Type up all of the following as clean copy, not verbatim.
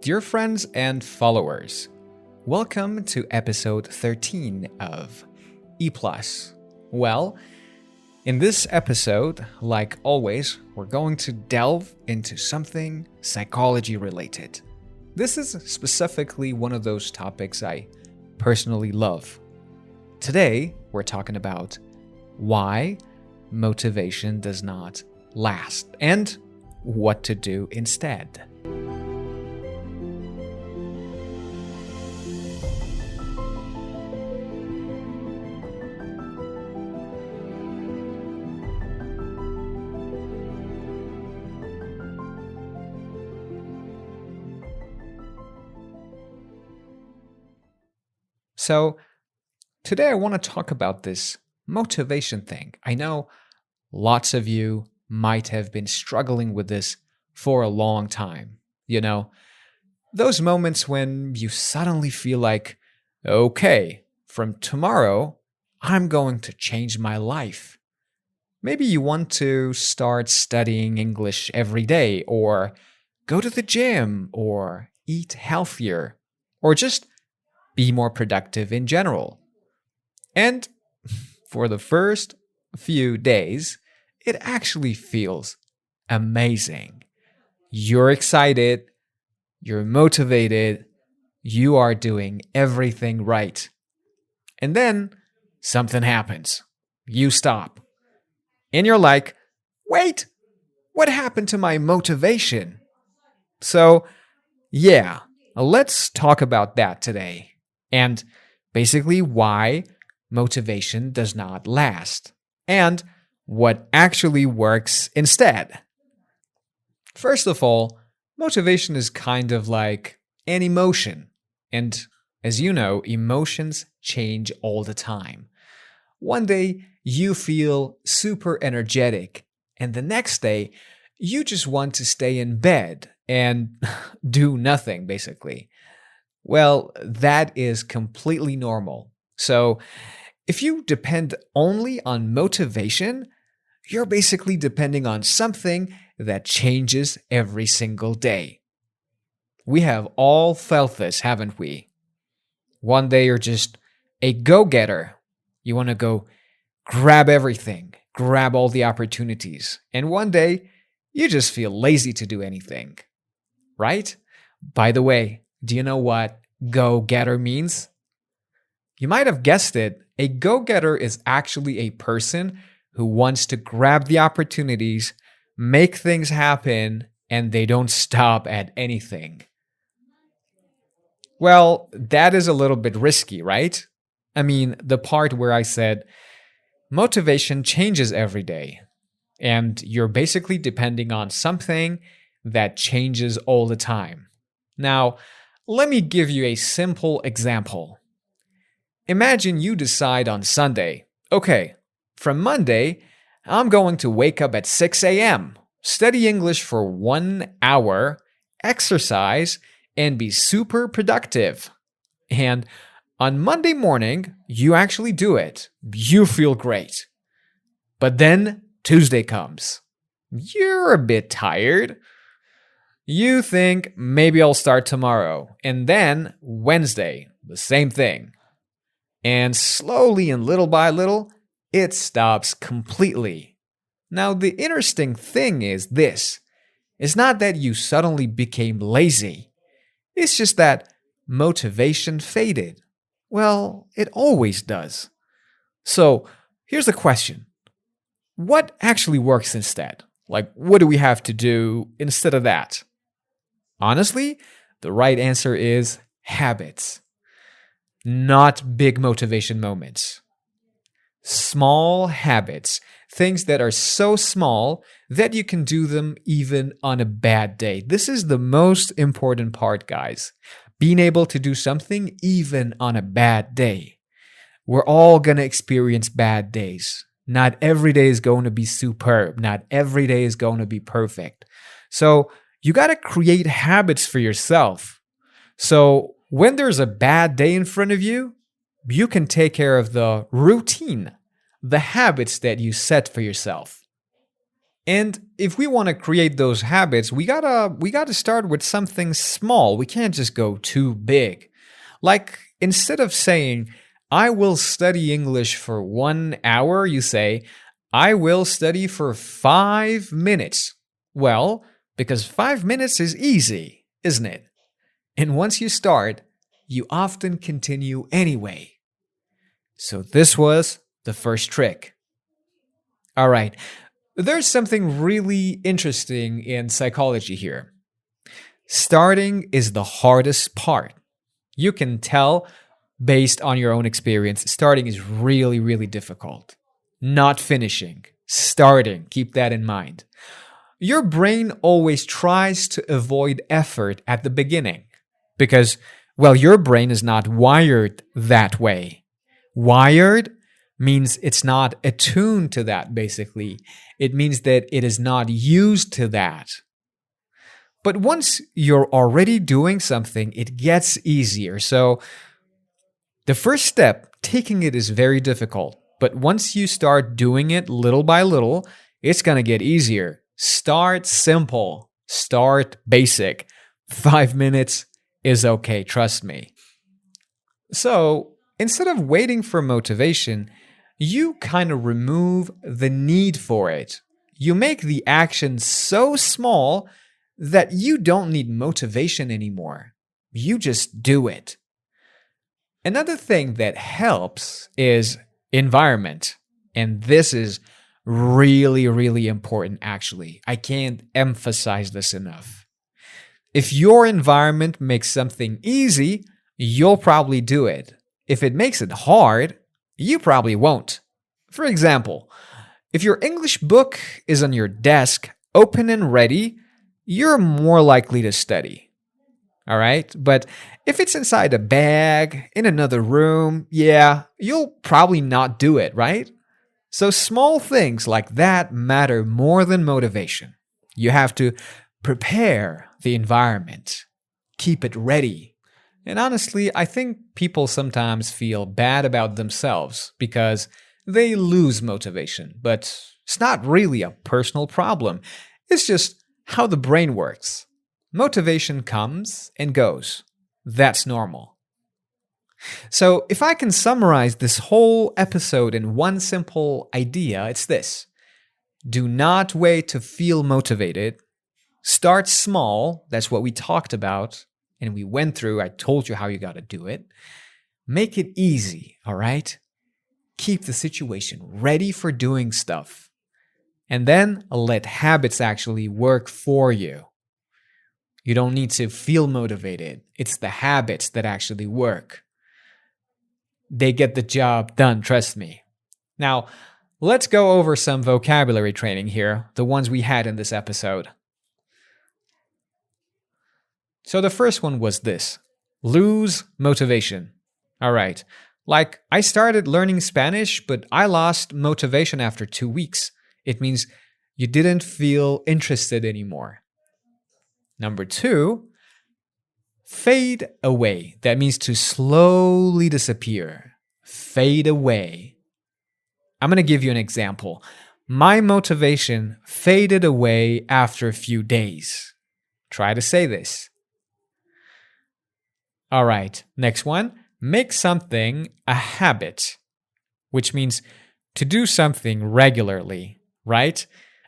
Dear friends and followers, welcome to episode 13 of E+. Well, in this episode, like always, we're going to delve into something psychology related. This is specifically one of those topics I personally love. Today, we're talking about why motivation does not last and what to do instead. So, today I want to talk about this motivation thing. I know lots of you might have been struggling with this for a long time. You know, those moments when you suddenly feel like, okay, from tomorrow, I'm going to change my life. Maybe you want to start studying English every day, or go to the gym, or eat healthier, or just be more productive in general. And for the first few days, it actually feels amazing. You're excited, you're motivated, you are doing everything right. And then something happens. You stop. And you're like, wait, what happened to my motivation? So, yeah, let's talk about that today. And basically why motivation does not last, and what actually works instead. First of all, motivation is kind of like an emotion. And as you know, emotions change all the time. One day you feel super energetic, and the next day you just want to stay in bed and do nothing, basically. Well, that is completely normal. So, if you depend only on motivation, you're basically depending on something that changes every single day. We have all felt this, haven't we? One day you're just a go-getter. You want to go grab everything, grab all the opportunities. And one day, you just feel lazy to do anything. Right? By the way, do you know what go-getter means? You might have guessed it. A go-getter is actually a person who wants to grab the opportunities, make things happen, and they don't stop at anything. Well, that is a little bit risky, right? I mean, the part where I said motivation changes every day, and you're basically depending on something that changes all the time. Now, let me give you a simple example. Imagine you decide on Sunday, okay, from Monday, I'm going to wake up at 6 a.m., study English for 1 hour, exercise, and be super productive. And on Monday morning, you actually do it. You feel great. But then Tuesday comes. You're a bit tired. You think maybe I'll start tomorrow. And then Wednesday, the same thing. And slowly and little by little, it stops completely. Now, the interesting thing is this. It's not that you suddenly became lazy. It's just that motivation faded. Well, it always does. So, here's the question. What actually works instead? Like, what do we have to do instead of that? Honestly, the right answer is habits. Not big motivation moments. Small habits, things that are so small that you can do them even on a bad day. This is the most important part, guys. Being able to do something even on a bad day. We're all going to experience bad days. Not every day is going to be superb. Not every day is going to be perfect. So you got to create habits for yourself. So when there's a bad day in front of you, you can take care of the routine, the habits that you set for yourself. And if we want to create those habits, we gotta start with something small. We can't just go too big. Like instead of saying, I will study English for 1 hour, you say, I will study for 5 minutes. Well, because 5 minutes is easy, isn't it? And once you start, you often continue anyway. So this was the first trick. All right. There's something really interesting in psychology here. Starting is the hardest part. You can tell based on your own experience, starting is really, really difficult. Not finishing, starting, keep that in mind. Your brain always tries to avoid effort at the beginning because, well, your brain is not wired that way. Wired means it's not attuned to that, basically. It means that it is not used to that. But once you're already doing something, it gets easier. So the first step, taking it, is very difficult. But once you start doing it little by little, it's going to get easier. Start simple. Start basic. 5 minutes is okay, trust me. So instead of waiting for motivation, you kind of remove the need for it. You make the action so small that you don't need motivation anymore. You just do it. Another thing that helps is environment. And this is really, really important, actually. I can't emphasize this enough. If your environment makes something easy, you'll probably do it. If it makes it hard, you probably won't. For example, if your English book is on your desk, open and ready, you're more likely to study. All right? But if it's inside a bag, in another room, yeah, you'll probably not do it, right? So small things like that matter more than motivation. You have to prepare the environment, keep it ready. And honestly, I think people sometimes feel bad about themselves because they lose motivation. But it's not really a personal problem. It's just how the brain works. Motivation comes and goes. That's normal. So if I can summarize this whole episode in one simple idea, it's this. Do not wait to feel motivated. Start small. That's what we talked about. And we went through. I told you how you got to do it. Make it easy, all right? Keep the situation ready for doing stuff. And then let habits actually work for you. You don't need to feel motivated. It's the habits that actually work. They get the job done, trust me. Now, let's go over some vocabulary training here, the ones we had in this episode. So the first one was this. Lose motivation. All right. Like, I started learning Spanish, but I lost motivation after 2 weeks. It means you didn't feel interested anymore. Number 2, fade away. That means to slowly disappear. Fade away. I'm going to give you an example. My motivation faded away after a few days. Try to say this. All right, next one. Make something a habit, which means to do something regularly, right?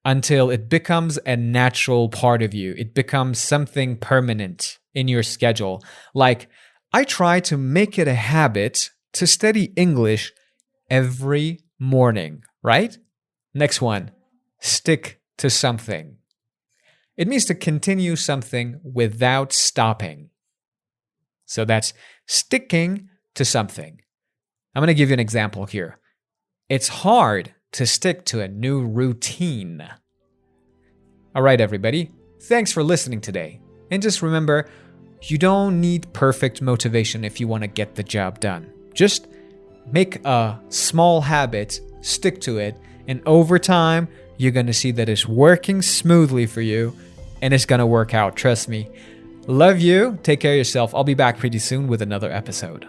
Until it becomes a natural part of you. It becomes something permanent in your schedule. Like, I try to make it a habit to study English every morning, right? Next one, stick to something. It means to continue something without stopping. So that's sticking to something. I'm going to give you an example here. It's hard to stick to a new routine. All right, everybody. Thanks for listening today. And just remember, you don't need perfect motivation if you want to get the job done. Just make a small habit, stick to it, and over time, you're going to see that it's working smoothly for you, and it's going to work out, trust me. Love you. Take care of yourself. I'll be back pretty soon with another episode.